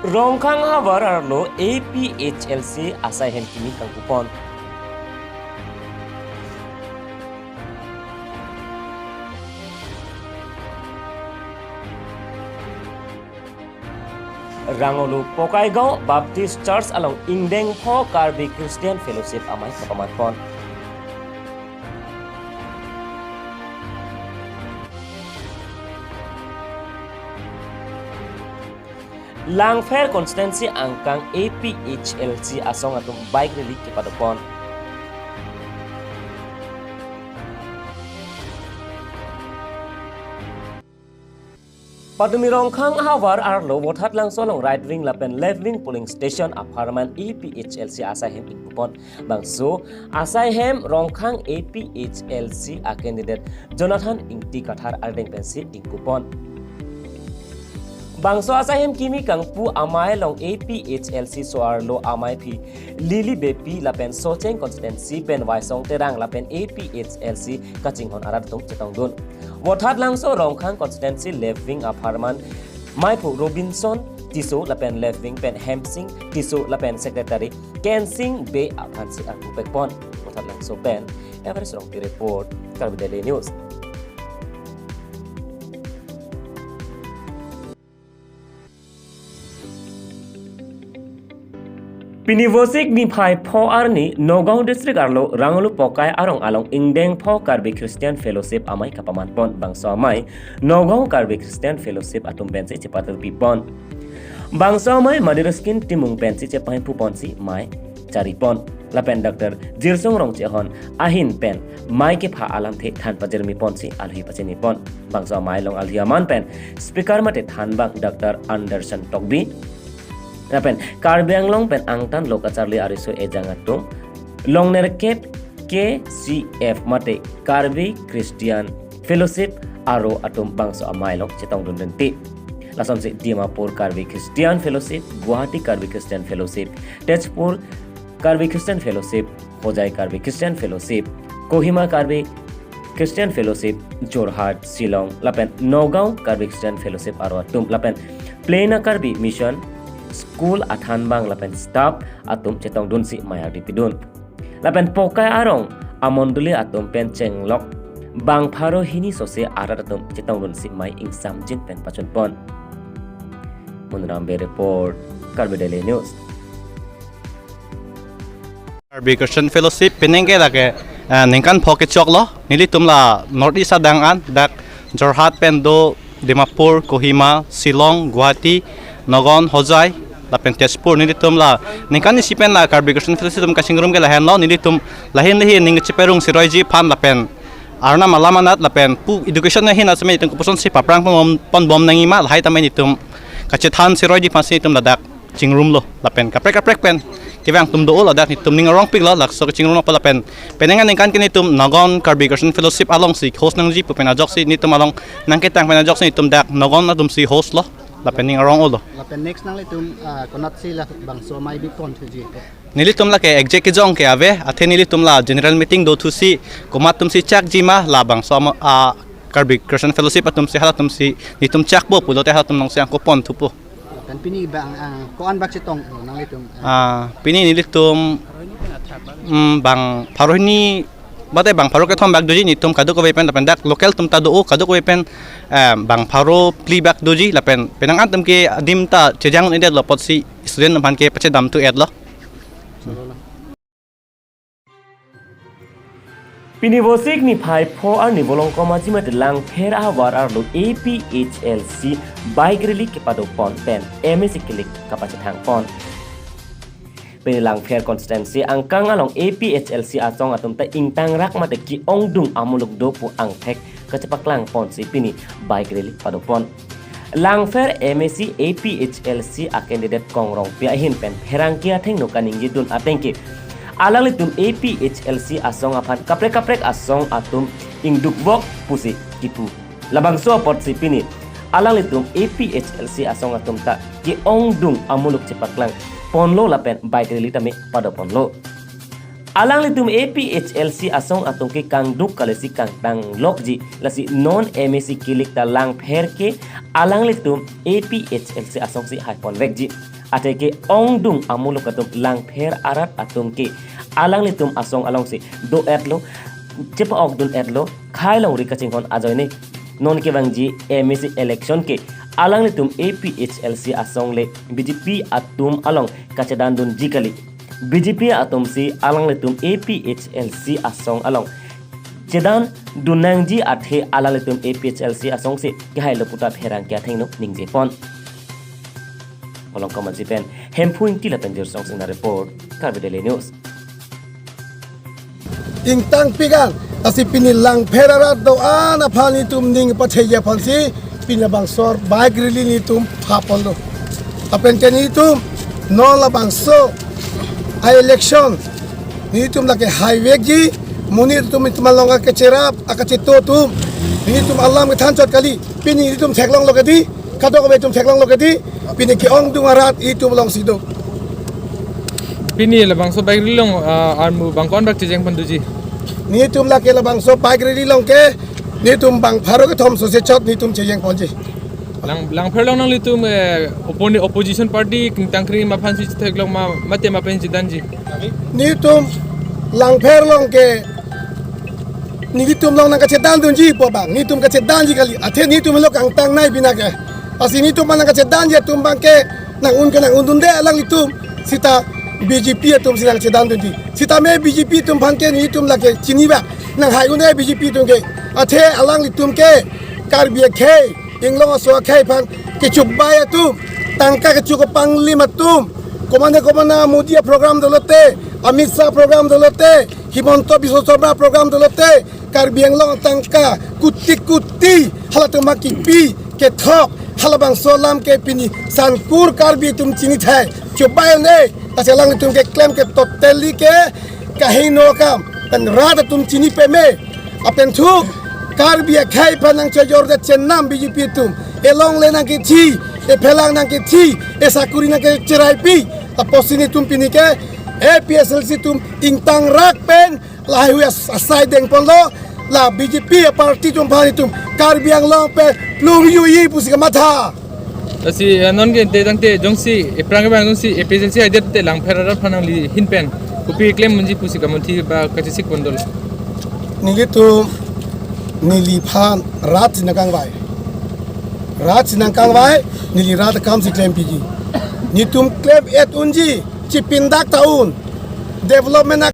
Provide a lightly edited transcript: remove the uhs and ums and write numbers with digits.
Rongkhang habar arlo APHLC asai hen kini kang kupon. Rangolu Pokaigao Baptist Church along Ingdeng Pho Karbi Christian Fellowship amai kapamat pon. Langfair Constancy angkang APHLC asong atum bike rally kepada pon. Padumi Rongkhang habar arlo wothat lang solong right wing lapen left wing polling station apartment APHLC Asaihem ikupon bangso Asaihem Rongkhang APHLC a candidate Jonathan Ingti Kathar Ardeng Pensi ikupon bangso Asaihem kimi kangpu amai long APHLC soarlo amai phi Lili Bepi lapen Socheng constituency pen Waisong Terang lapen APHLC Kachinghon arat tung chetong dun Wothat langso Rongkhang constituency left wing apartment Maipu Robinson Tiso lapen left wing pen Hemsing Tiso lapen secretary Kensing Bay Apansi Akupek Pon Wothat langso pen Everest Rong report Karbi Daily News. Pinivosik ni Phai Pho Arni Nagaon district arlo Rangolu Pokai arong along Ingdeng Pho Karbi Christian Fellowship amai kapaman pon bangso amai Nagaon Karbi Christian Fellowship atum pensi cepatul pipon bangso amai madiraskin timung pensi cepai pupon si mai cari pon lapen Dr. Jirsong Rong Chehon ahin pen mai ke pha alam the than pajermi pon si alhi pacheni pon bangso amai long alhi aman pen speaker mate than bang Dr. Anderson Tokbi Napen Karbiang long pen angtan lokacharli ariso ejangatum long nerkep KCF mate Karbi Christian Fellowship aro atum bangso amai long chetong dundenti lasom si Dimapur Karbi Christian Fellowship Guwahati Karbi Christian Fellowship Tezpur Karbi Christian Fellowship Hojai Karbi Christian Fellowship Kohima Karbi Christian Fellowship Jorhat Shillong lapen Nagaon Karbi Christian Fellowship aro atum lapen Plena Karbi Mission School athan bang lapen staff atum chetong dun si maya dipidun lapen Pokai arong amonduli atum pen chenglok bang pharo hini sose arat atum chetong dun si mai ing samjin pen pachon pon Munrambe report Karbi Daily News. Karbi Christian Fellowship pinengke lake ningkan pocket chok lo nili tumla north east adangan dak Jorhat pen do Dimapur Kohima Shillong Guwahati Nagaon Hojai lapen Tezpur nilitum la ningkan isipen la Karbi Christian Fellowship tum kasingrum ke lahen lo nilitum lahin ning ciperung siroji pan lapen arna malamanat lapen pu education na hin asme itung kupuson si paprang pon bom nangima lahai tamay nitum kacethan siroji pan si itum ladak cingrum lo lapen kaprek pen kivang tum do ladak nitum ning rong pig lo lak so cingrum lo palapen penengan ningkan kinitum Nagaon Karbi Christian Fellowship along si host nang ji pu penajok si nitum along nangketang penajok si nitum dak Nagaon na tum si host lo lapen ning arong ulo lapen next nang litum konat sila bangso mai bipon tuji nilitum la ke exec jong ke ave athe nilitum la general meeting do thusi komat tum si chak jima labang so Karbi Christian Fellowship atum si halatum si nitum chak bo pulo te halatum nong siang ko pon thupo lapen pini bang koan bak sitong nang litum pini nilitum bang parohni bate bang paro ke thom bak doji nitum kadu ko wepen lapen dak local tum ta do kadu ko wepen bang paro pli bak doji lapen penang atum ke dim ta chejang inde lopot si student ban ke pache dam tu ed lo Pinivosik ni Phai Pho ar ni bolong komaji mat lang pher habar arlo APHLC bike rally kepada pon pen MSC klik kapace thang pon Penilang fair constituency angkang along APHLC atong atum ta ingtang rak mate ki ongdung amuluk dopu angthek kecepak pon si pini bike rally padopon lang fair MSC APHLC a candidate kongrong piahin pen herangkia theng no kaninggi dun atengki alang litum APHLC asong apan kaprek asong atum ingdukbok pusi ipu labang so pot si pini alang litum APHLC asong atum ta ki ongdung amuluk cepaklang ponlo lapen bike rally tami pada ponlo Alang litum APHLC asong atong ke kang duk kalesi kang tang lokji lasi non MSC kilik ta lang pher ke alang litum APHLC asong si haipon vekji ate ke ong dung amulo katum lang pher arat atum ke alang litum asong along si do etlo cepa ok dun etlo khai long ri kaching hon ajoy ne non ke bangji MSC election ke alang litum APHLC asong le BJP atum along kacedan dun jikali BJP atom si alang letum APHLC asong along cedan dunangji athe alang letum APHLC asong si kahai loputa pherang kya thengno ningje pon olong comment si pen hempuing tila penjur song sing na report Carbide Daily News ingtang pigan asi pinilang perarat do ana phani tum ning patheya phansi pinabangsor bike rili ni tum phapon do apen teni tum no la bangso ay election ni tum lake highway ji muni tum malonga ke cerap akachito tum ni tum alam ke than chot kali pini tum theklong lokati kadok be tum theklong lokati pini ki ong dungarat itum long sido Pini labang so baik rilong armu bangkon bak cijeng panduji. ni tum lake la bangso bike rili long ke ni tum bang pharo ke thom so se chot ni tum chejeng ponji Lang perlong nang litum opposition party tang kring ma phansi theklong ma mate ma pen jidanji. ni tum lang pher long ke ni tum long nang ka chedan dun ji po bang ni tum ka chedan ji kali athe ni tum lo kang tang nai bina ke asi ni tum nang ka chedan je tum bang ke nang undun de alang litum sita BJP tum silang chedan dun ji sita me BJP tum bang ke ni tum la ke chini ba nang hai un BJP tum ke athe alang litum ke kar bia ke inglong so ke phan ke chubaya tum tangka ke chuko panglima tum komanda Modi program dolote Amit Shah program dolote Himonto Biswa Sarma program dolote Karbiang long tangka kuti halatuma kipi ke thok halabang solam ke pini sankur karbi tum chini thai chubai ne taselang tum ke claim ke totally ke kahino kam tan rada tum chini pe me apen thuk karbi khai panang chojor da chennam BJP tum elong le nang ke thi e phelang nang ke thi e sakuri nang ke cherai pi tapos ini tum pini ke APHLC tum ingtang rak pen lahi asai deng ponlo la BJP parti tum phani tum karbiang long pe plung yui pusika matha Asi non ge te dang te jongsi eprang bang jongsi epijensi adet te lang perarat phanang li hinpen kupi claim munji pusi kamonthi ba kachisik bondol. nili tum nili phan rat sinakang vai nili rat kam si claim pigi ni tum claim et unji chipindak taun development